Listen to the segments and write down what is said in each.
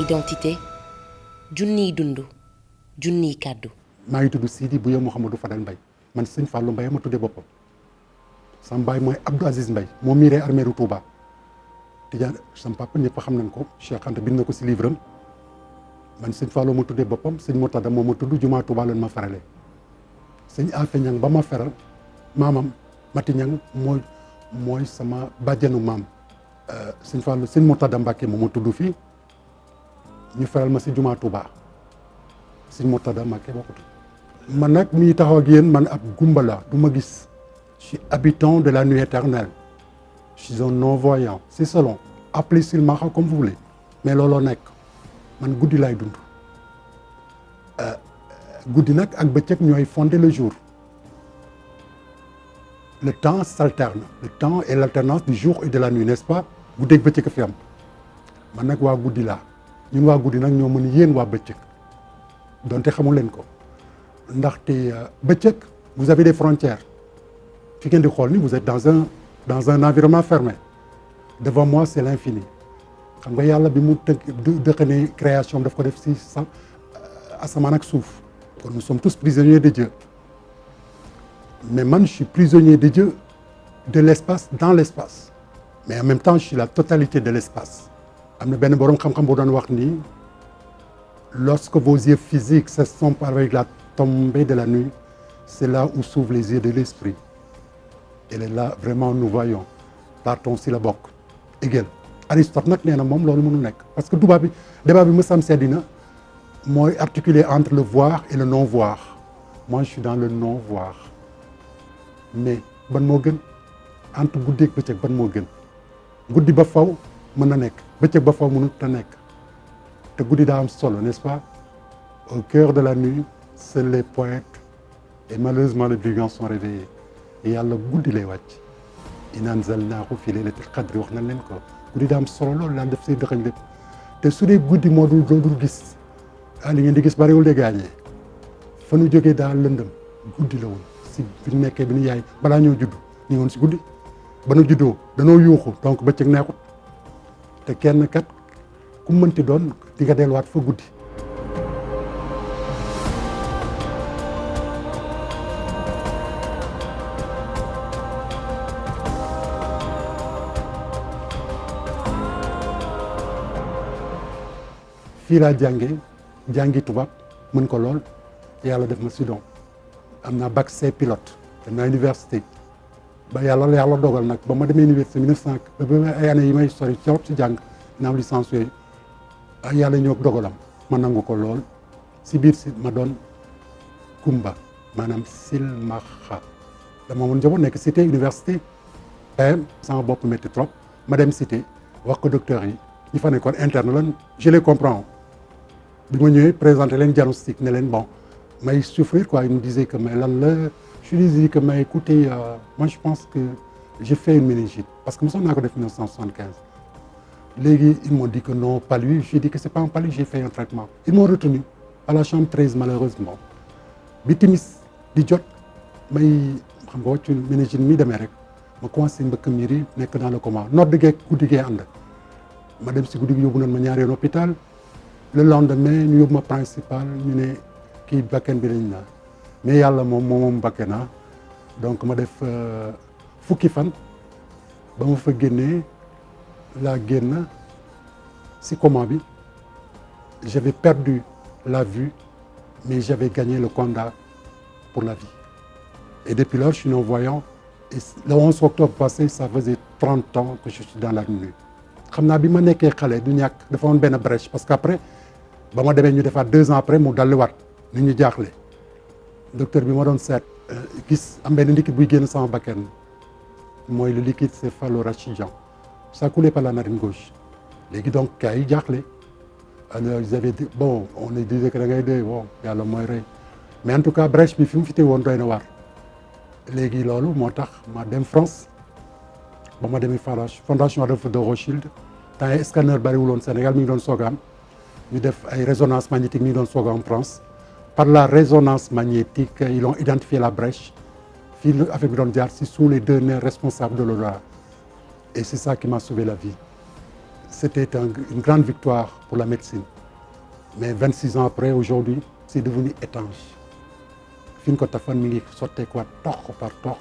identité junniy dund junniy kàddu. maa ngi tudd Sidi Bouya Mouhamadou Fadel Mbaye man sëñ Fallou Mbaye ma tuddee boppam sama baay mooy Abdou Aziz Mbaye moo miiree armeeru Touba Tijaan sama papa ñëpp xam nañ ko Cheikh Anta bind na ko si livre am man sëñ Fallou ma tuddee boppam sëñ Murtada moo ma tudd jumaa Touba leen ma farale sëñ Afe Ñang ba ma feral maamam Mati Ñang mooy sama bàjjenu maam sëñ Fallou sëñ Murtada Mbàkke moo ma tudd fii ñu feral ma si jumaa Touba sëñ Murtada Mbàkke boo ko tudd man nag mii taxaw ak yéen man ab gumba la du ma gis je suis habitant de la nuit éternelle je suis un non-voyant c'est selon appelez silmaxa comme vous voulez mais looloo nekk man guddi laay dund guddi nag ak bëccëg ñooy fonder le jour le temps s'alterne le temps est l'alternance du jour et de la nuit n'est-ce pas guddeeg bëccëg a fi am man nag waa guddi laa ñun waa guddi nag ñoo mën yéen waa bëccëg donte xamul leen ko ndaxte bëccëg vous avez des frontières fi ngeen di xool ni vous êtes dans un environnement fermé devant moi c'est l'infini xam nga yàlla bi mu dëxane création daf ko def si asamaan ak suuf kon nous sommes tous prisonniers de Dieu mais man je suis prisonnier de Dieu de l'espace dans l'espace mais en même temps je suis la totalité de l'espace am na benn boroom xam-xam boo doon wax ni lorsque vos yeux physiques s'estompent avec la tombée de la nuit c'est là où s'ouvrent les yeux de l'esprit et là vraiment nous voyons Platon si la bokk Hegel Aristote nag nee na moom loolu mënu nekk parce que débat bi mësam seddina mooy articuler entre le voir et le non voir moi je suis dans le non voir mais ban moo gën entre guddi ak bëccëg ban moo gën guddi ba faw mën na nekk bëccëg ba faw mënut a nekk te guddi daa am solo n'est-ce pas au cœur de la nuit seuls les poètes et malheureusement les brigands sont réveillés yàlla guddi lay wàcc inna anzalnaahu fi laylatil qadri wax nañ leen ko guddi daa am solo loolu daal def say dëxañ lépp te su dee guddi moo dul gis li ngeen di gis bariwul de gaañee fa nu jógee daal lëndëm guddi la woon si bi ñu nekkee bi ñu yaay balaa ñoo judd ñu woon si guddi ba nu juddoo danoo yuuxu donc bëccëg neexut te kenn kat ku mënti doon di nga delluwaat fa guddi. fii laa jàngi tubaab mën ko lool yàlla def ma si don am naa bac C pilote dem naa université ba yàlla dogal nag ba ma demee université 1900 ba ay années yi may sori trop si jàng naa am licence yooyu yàlla ñëw dogalam ma nangu ko lool si biir si ma doon kumba maanaam silmaxa dama mun njaboot nekk cité université PM sama bopp métti trop ma dem cité wax ko docteur yi ñi fa nekkoon interne lan je les comprends bi ma ñëwee présenté leen diagnostic ne leen bon may souffrir quoi ils me disaient que mais lan la je lui dis que mais écoutez moi je pense que j'ai fait une méningite parce que mosoon naa ko def 1975 léegi ils m'ont dit que non palu j'ai dit que c'est pas un palu j'ai fait un traitement ils m'ont retenu à la chambre 13 malheureusement bi timis di jot may xam nga wàccu méningite mi demee rek ma commencé mbëkk miir yi nekk dans le coma nodd geeg guddi gee ànd ma dem si guddi gi yóbbu nañ ma ñaari yoon hôpital le lendemain ñu yóbbu ma principal ñu ne kii bakken bi lañ naa mais yàlla moom bakkena donc ma def fukki fan ba ma fa génnee laa génn si coma bi j'avais perdu la vue mais j'avais gagné le combat pour la vie et depuis lors je suis non-voyant et le 11 octobre passé ça faisait 30 ans que je suis dans la nuit xam naa bi ma nekkee xale du ñàkk dafa woon benn brèche parce que après ba ma demee ñu defaat 2 ans après mu dalliwaat ni ñu jaaxle docteur bi ma doon seet gis am benn liquide buy génn sama bakken mooy le liquide céphalorachidien ça coulait par la narine gauche léegi donc gars yi jaaxle alors ils avaient dit bon on est disait que da ngay dee bon yàlla mooy rey mais en tout cas brèche bi fi mu fi te woon doy na waar léegi loolu moo tax ma dem France ba ma demee fondation Adolphe de Rothschild temps yi scanner bariwul woon Sénégal mi ngi doon soog a am ñu def ay résonance magnétique mi ngi doon soog a am France par la résonance magnétique ils ont identifié la brèche fii la affaire bi doon jaar si sous les 2 nerfs responsables de l'odorat et c'est ça qui m'a sauvé la vie c'était une grande victoire pour la médecine mais 26 ans après aujourd'hui c'est devenu étanche fi ñu ko tafoon mi ngi sotteekuwaat tox par tox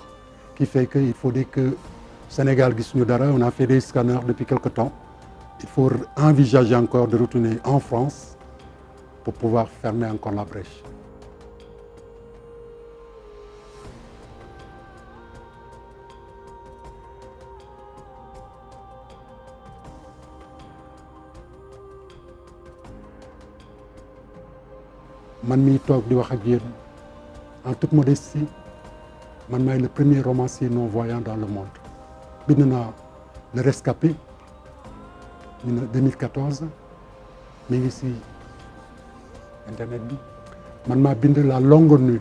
qui fait que il faut dire que Sénégal gisuñu dara on a fait des scanners depuis quelque temps il faut envisager encore de retourner en France pour pouvoir fermer encore la brèche. man miy toog di wax ak yéen en toute modestie man maay le premier romancier non-voyant dans le monde bind naa Le Rescapé 2014 mi ngi si internet bi man maa bind La Longue Nuit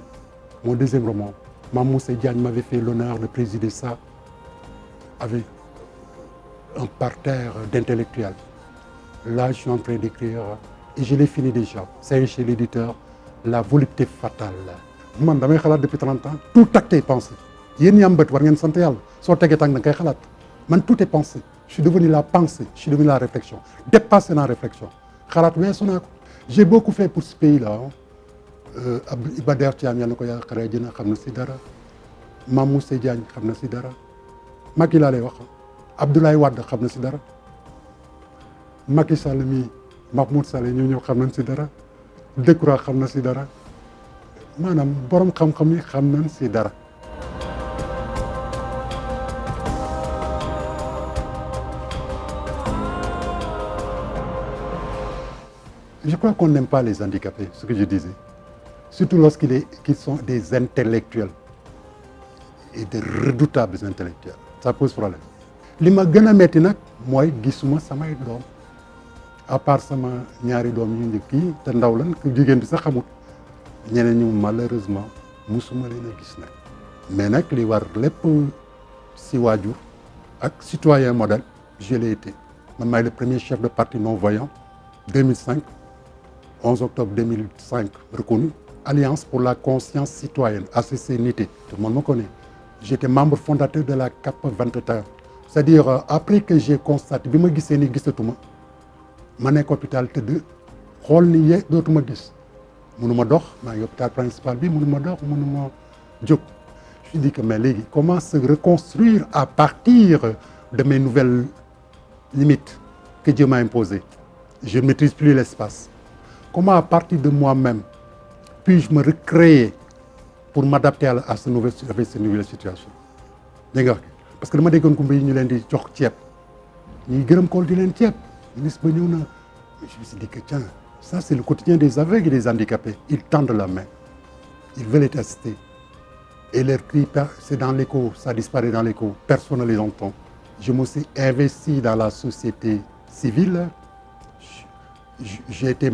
mon deuxième roman Mamoussé Diagne m'avait fait l'honneur de présider ça avec un parterre d'intellectuels. Là je suis en train d'écrire et je l'ai fini déjà c'est chez l'éditeur La Volupté Fatale. man damay xalaat depuis 30 ans tout acte est pensé yéen ñi am bët war ngeen sant yàlla soo tegee tànk da nga koy xalaat man tout est pensé je suis devenu la pensée je suis devenu la réflexion dépassé naa réflexion xalaat weesu naa ko j'ai beaucoup fait pour ce pays là Iba Der Thiam yàlla na ko yaa xaree jëna xam na si dara Mamoussé Diagne xam na si dara Macky laa lay wax Abdoulaye Wade xam na si dara Macky Sall mi Mahmoud Saleh ñoo ñëw xam nañ si dara Decroix xam na si dara maanaam borom xam-xam yi xam nañ si dara. Je crois qu'on n'aime pas les handicapés, ce que je disais. Surtout qu'ils sont des intellectuels et des redoutables intellectuels. Ça pose problème. li ma gën a metti nag mooy gisuma samay doom à part sama ñaari doom yu njëkk yi te ndaw lan ku jigéen bi sax xamut ñeneen ñu malheureusement musuma leen a gis nag mais nag li war lépp si waajur ak citoyen modèle je l'ai été man maay le premier chef de parti non-voyant 2005 11 octobre 2005 reconnu Alliance pour la conscience citoyenne ACC Nité tout le monde me connaît j'étais membre fondateur de la CAP 21 c'est-à-dire après que j'ai constaté bi ma gisee ni gisatuma ma nekk hôpital tëdd xool ni ye dootuma gis mënuma dox maa ngi hôpital principal bi mënuma dox mënuma jóg je dis que mais léegi comment se reconstruire à partir de mes nouvelles limites que Dieu m'a imposées je ne maîtrise plus l'espace comment à partir de moi-même puis-je me recréer pour m'adapter à ce nouvel avec cette nouvelle situation dégg nga wax parce que dama déggoon kumba yi ñu leen di jox ceeb ñuy gërëm kool di leen ceeb ministre ba ñëw na je me suis dit que tiens ça c'est le quotidien des aveugles et des handicapés ils tendent la main ils veulent être assistés et leur cri c'est dans l'écho ça disparaît dans l'écho personne ne les entend je me suis investi dans la société civile j'ai été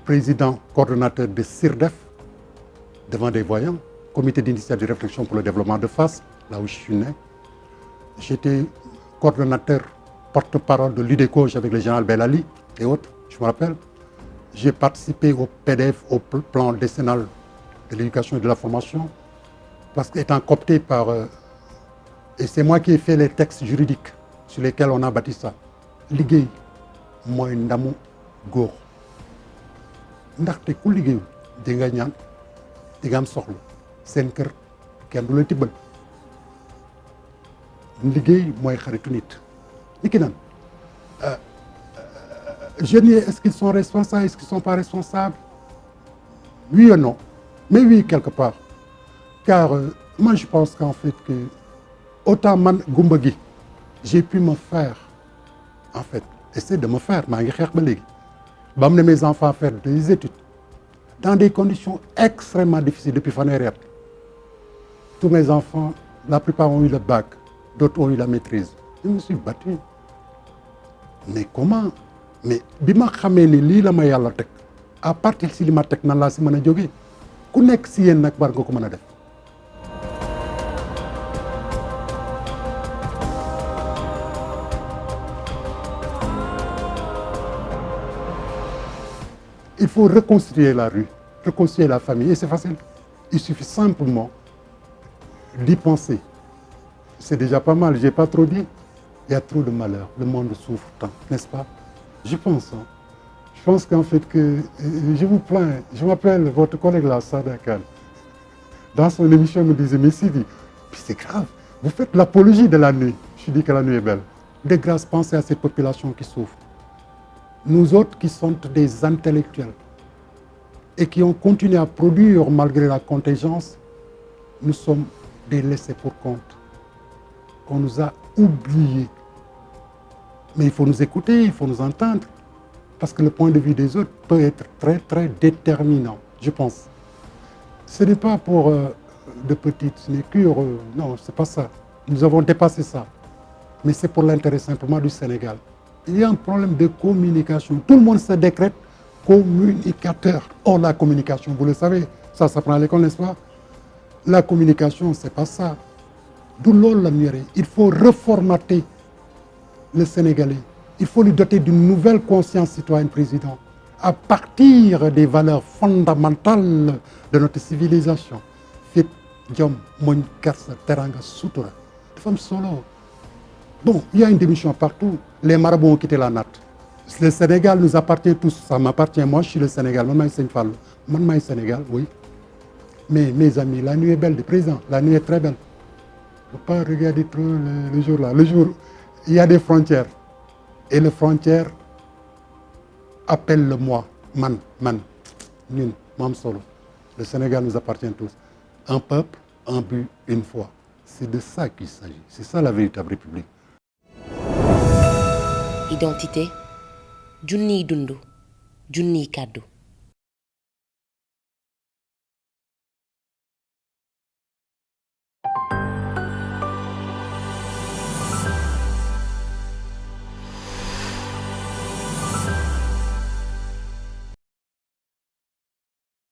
président coordonnateur de CIRDEF devant des voyants comité d'initiative de réflexion pour le développement de Fass là où je suis né j'étais coordonnateur porte-parole de l'UDECOGE avec le général Belali et autres, je me rappelle. J'ai participé au PDF, au plan décennal de l'éducation et de la formation, parce qu'étant coopté par... et c'est moi qui ai fait les textes juridiques sur lesquels on a bâti ça. Liggéey mooy ndamu góor ndaxte ku liggéeyul di nga ñaan di nga am soxla seen kër kenn du la tibbal liggéey mooy xaritu nit ni ki naan jeunes yi est-ce qu'ils sont responsables est-ce qu'ils sont pas responsables oui et non mais oui quelque part car moi je pense qu'en fait que autant man gumba gi j'ai pu me faire en fait essayer de me faire maa ngi xeex ba léegi ba am na mes enfants faire des études dans des conditions extrêmement difficiles depuis fanweeri at tous mes enfants la plupart ont eu le bac d'autres ont eu la maîtrise je me suis battu mais comment mais bi ma xamee ni lii la ma yàlla teg à partir si li ma teg nan laa si mën a jógee ku nekk si yéen nag war nga ko mën a def. Il faut reconstruire la rue, reconstruire la famille et c'est facile. Il suffit simplement d'y penser. C'est déjà pas mal, j'ai pas trop dit. Il y a trop de malheur, le monde souffre tant, n'est-ce pas? Je pense, Je pense qu'en fait que je vous plains, je m'appelle votre collègue là, Sada Khan. Dans son émission, il me disait, mais Sidi, c'est grave, vous faites l'apologie de la nuit. Je dis que la nuit est belle. De grâce, pensez à cette population qui souffre. Nous autres qui sommes des intellectuels et qui ont continué à produire malgré la contingence, nous sommes des laissés pour compte. On nous a oubliés. Mais il faut nous écouter, il faut nous entendre. Parce que le point de vue des autres peut être très, très déterminant, je pense. Ce n'est pas pour de petites sinécures, non, c'est pas ça. Nous avons dépassé ça. Mais c'est pour l'intérêt simplement du Sénégal. Il y a un problème de communication. Tout le monde se décrète communicateur. Or, la communication, vous le savez, ça s'apprend à l'école, n'est-ce pas? La communication, c'est pas ça. D'où la mienne. Il faut reformater le Sénégalais. Il faut lui doter d'une nouvelle conscience citoyenne, président, à partir des valeurs fondamentales de notre civilisation. Fit, Diom, Moñ, Kersa, Teranga, Sutura. Femme solo. Bon, il y a une démission partout. Les marabouts ont quitté la natte. Le Sénégal nous appartient tous. Ça m'appartient. Moi, je suis le Sénégal. Moi, je suis le Sénégal, oui. Mais mes amis, la nuit est belle, le président. La nuit est très belle. Il ne faut pas regarder trop le jour là. Le jour, il y a des frontières. Et les frontières appellent le moi. Man. Ñun, Mam Solo. Le Sénégal nous appartient tous. Un peuple, un but, une foi. C'est de ça qu'il s'agit. C'est ça la véritable République. Identité, junniy dundu, junniy kàddu.